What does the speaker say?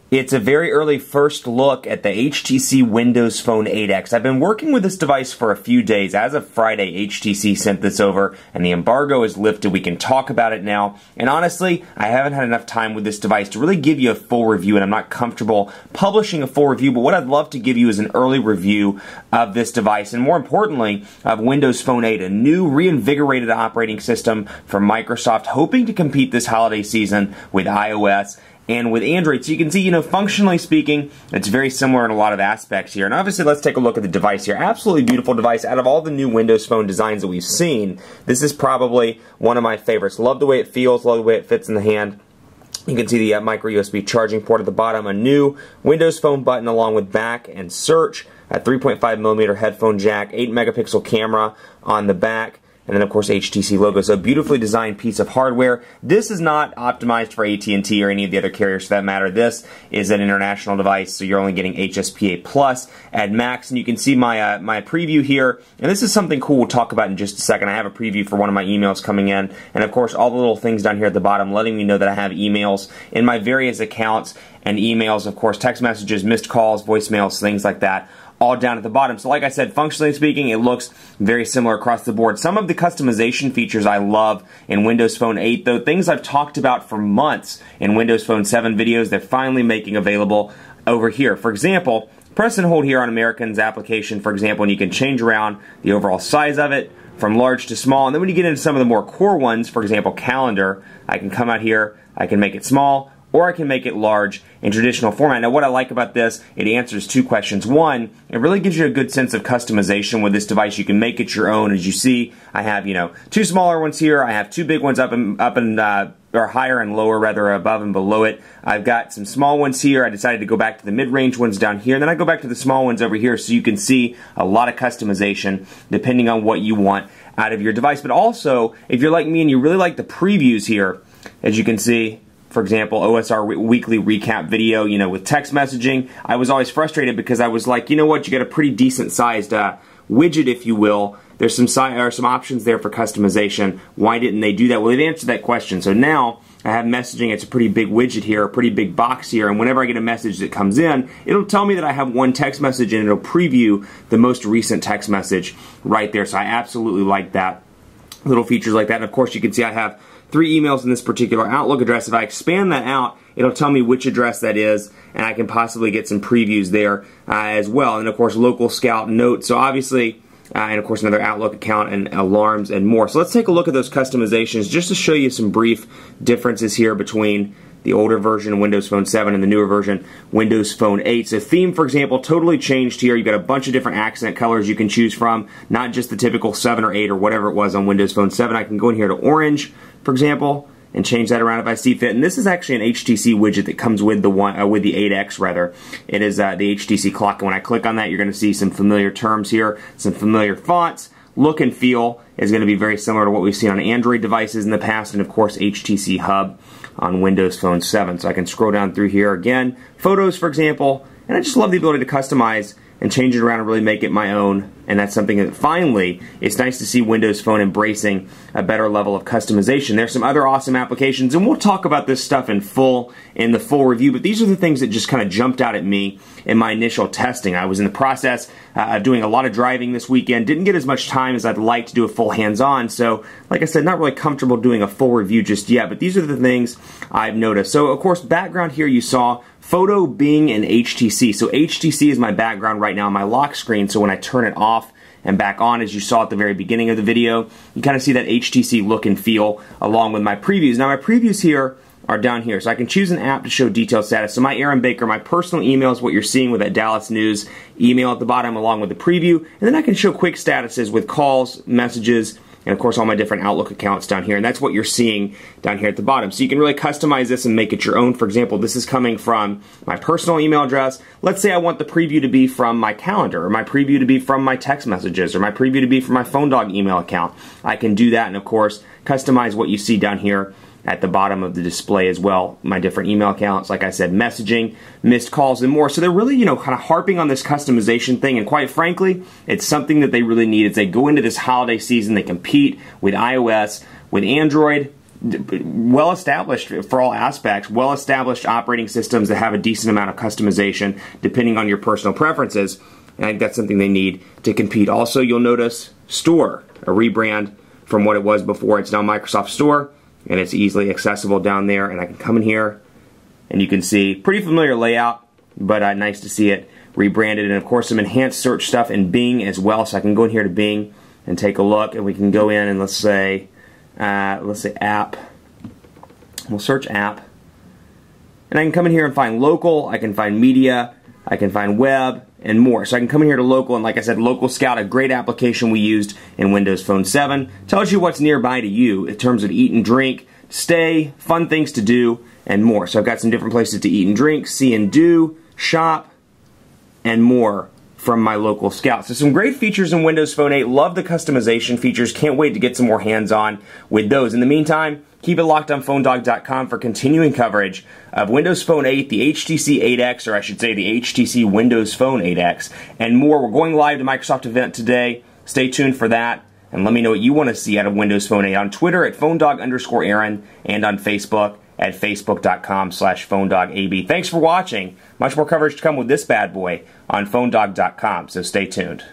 It's a very early first look at the HTC Windows Phone 8X. I've been working with this device for a few days. As of Friday, HTC sent this over and the embargo is lifted. We can talk about it now. And honestly, I haven't had enough time with this device to really give you a full review, and I'm not comfortable publishing a full review, but what I'd love to give you is an early review of this device, and more importantly, of Windows Phone 8, a new reinvigorated operating system from Microsoft, hoping to compete this holiday season with iOS and with Android. So you can see, functionally speaking, it's very similar in a lot of aspects here. And obviously, let's take a look at the device here. Absolutely beautiful device. Out of all the new Windows Phone designs that we've seen, this is probably one of my favorites. Love the way it feels, love the way it fits in the hand. You can see the micro USB charging port at the bottom, a new Windows Phone button along with back and search, a 3.5mm headphone jack, 8-megapixel camera on the back, and then, of course, HTC logo. So a beautifully designed piece of hardware. This is not optimized for AT&T or any of the other carriers for that matter. This is an international device, so you're only getting HSPA Plus at max. And you can see my my preview here. And this is something cool we'll talk about in just a second. I have a preview for one of my emails coming in. And, of course, all the little things down here at the bottom letting me know that I have emails in my various accounts and emails, of course, text messages, missed calls, voicemails, things like that, all down at the bottom. So like I said, functionally speaking, it looks very similar across the board. Some of the customization features I love in Windows Phone 8, though, things I've talked about for months in Windows Phone 7 videos, they're finally making available over here. For example, press and hold here on American's application, for example, and you can change around the overall size of it from large to small. And then when you get into some of the more core ones, for example, calendar, I can come out here, I can make it small, or I can make it large in traditional format. Now, what I like about this, it answers two questions. One, it really gives you a good sense of customization with this device. You can make it your own. As you see, I have, two smaller ones here. I have two big ones up and or higher and lower, rather, above and below it. I've got some small ones here. I decided to go back to the mid-range ones down here, and then I go back to the small ones over here, so you can see a lot of customization depending on what you want out of your device. But also, if you're like me and you really like the previews here, as you can see, for example, OSR weekly recap video, with text messaging, I was always frustrated because I was like, you know what, you got a pretty decent sized widget, if you will. There's some options there for customization. Why didn't they do that? Well, they've answered that question. So now I have messaging. It's a pretty big widget here, a pretty big box here, and whenever I get a message that comes in, it'll tell me that I have one text message and it'll preview the most recent text message right there. So I absolutely like that. Little features like that. And of course, you can see I have 3 emails in this particular Outlook address. If I expand that out, it'll tell me which address that is, and I can possibly get some previews there as well. And of course, local scout notes. So obviously, and of course another Outlook account and alarms and more. So let's take a look at those customizations just to show you some brief differences here between the older version Windows Phone 7 and the newer version Windows Phone 8. So theme, for example, totally changed here. You've got a bunch of different accent colors you can choose from, not just the typical 7 or 8 or whatever it was on Windows Phone 7. I can go in here to orange, for example, and change that around if I see fit. And this is actually an HTC widget that comes with the 8X rather. It is the HTC clock. And when I click on that, you're going to see some familiar terms here, some familiar fonts. Look and feel is going to be very similar to what we've seen on Android devices in the past, and of course HTC Hub on Windows Phone 7. So I can scroll down through here again. Photos, for example, and I just love the ability to customize and change it around and really make it my own. And that's something that finally, it's nice to see Windows Phone embracing a better level of customization. There's some other awesome applications, and we'll talk about this stuff in the full review, but these are the things that just kind of jumped out at me in my initial testing. I was in the process of doing a lot of driving this weekend, didn't get as much time as I'd like to do a full hands-on, so like I said, not really comfortable doing a full review just yet, but these are the things I've noticed. So of course, background here you saw photo being in HTC. So HTC is my background right now on my lock screen, so when I turn it off and back on, as you saw at the very beginning of the video, you kind of see that HTC look and feel along with my previews. Now my previews here are down here, so I can choose an app to show detailed status. So my Aaron Baker, my personal email is what you're seeing with that Dallas News email at the bottom along with the preview, and then I can show quick statuses with calls, messages, and of course all my different Outlook accounts down here, and that's what you're seeing down here at the bottom. So you can really customize this and make it your own. For example, this is coming from my personal email address. Let's say I want the preview to be from my calendar, or my preview to be from my text messages, or my preview to be from my Phone Dog email account. I can do that, and of course customize what you see down here at the bottom of the display as well. My different email accounts, like I said, messaging, missed calls, and more. So they're really, kind of harping on this customization thing, and quite frankly, it's something that they really need as they go into this holiday season. They compete with iOS, with Android, well established for all aspects, well established operating systems that have a decent amount of customization depending on your personal preferences. And I think that's something they need to compete. Also, you'll notice Store, a rebrand from what it was before. It's now Microsoft Store, and it's easily accessible down there. And I can come in here, and you can see pretty familiar layout, but nice to see it rebranded. And of course, some enhanced search stuff in Bing as well. So I can go in here to Bing and take a look, and we can go in and let's say app. We'll search app, and I can come in here and find local. I can find media. I can find web and more. So I can come in here to local, and like I said, Local Scout, a great application we used in Windows Phone 7. Tells you what's nearby to you in terms of eat and drink, stay, fun things to do, and more. So I've got some different places to eat and drink, see and do, shop, and more from my Local Scout. So some great features in Windows Phone 8. Love the customization features. Can't wait to get some more hands-on with those. In the meantime, keep it locked on PhoneDog.com for continuing coverage of Windows Phone 8, the HTC 8X, or I should say the HTC Windows Phone 8X, and more. We're going live to Microsoft event today. Stay tuned for that, and let me know what you want to see out of Windows Phone 8 on Twitter at PhoneDog_Aaron and on Facebook at Facebook.com/PhoneDogAB. Thanks for watching. Much more coverage to come with this bad boy on PhoneDog.com, so stay tuned.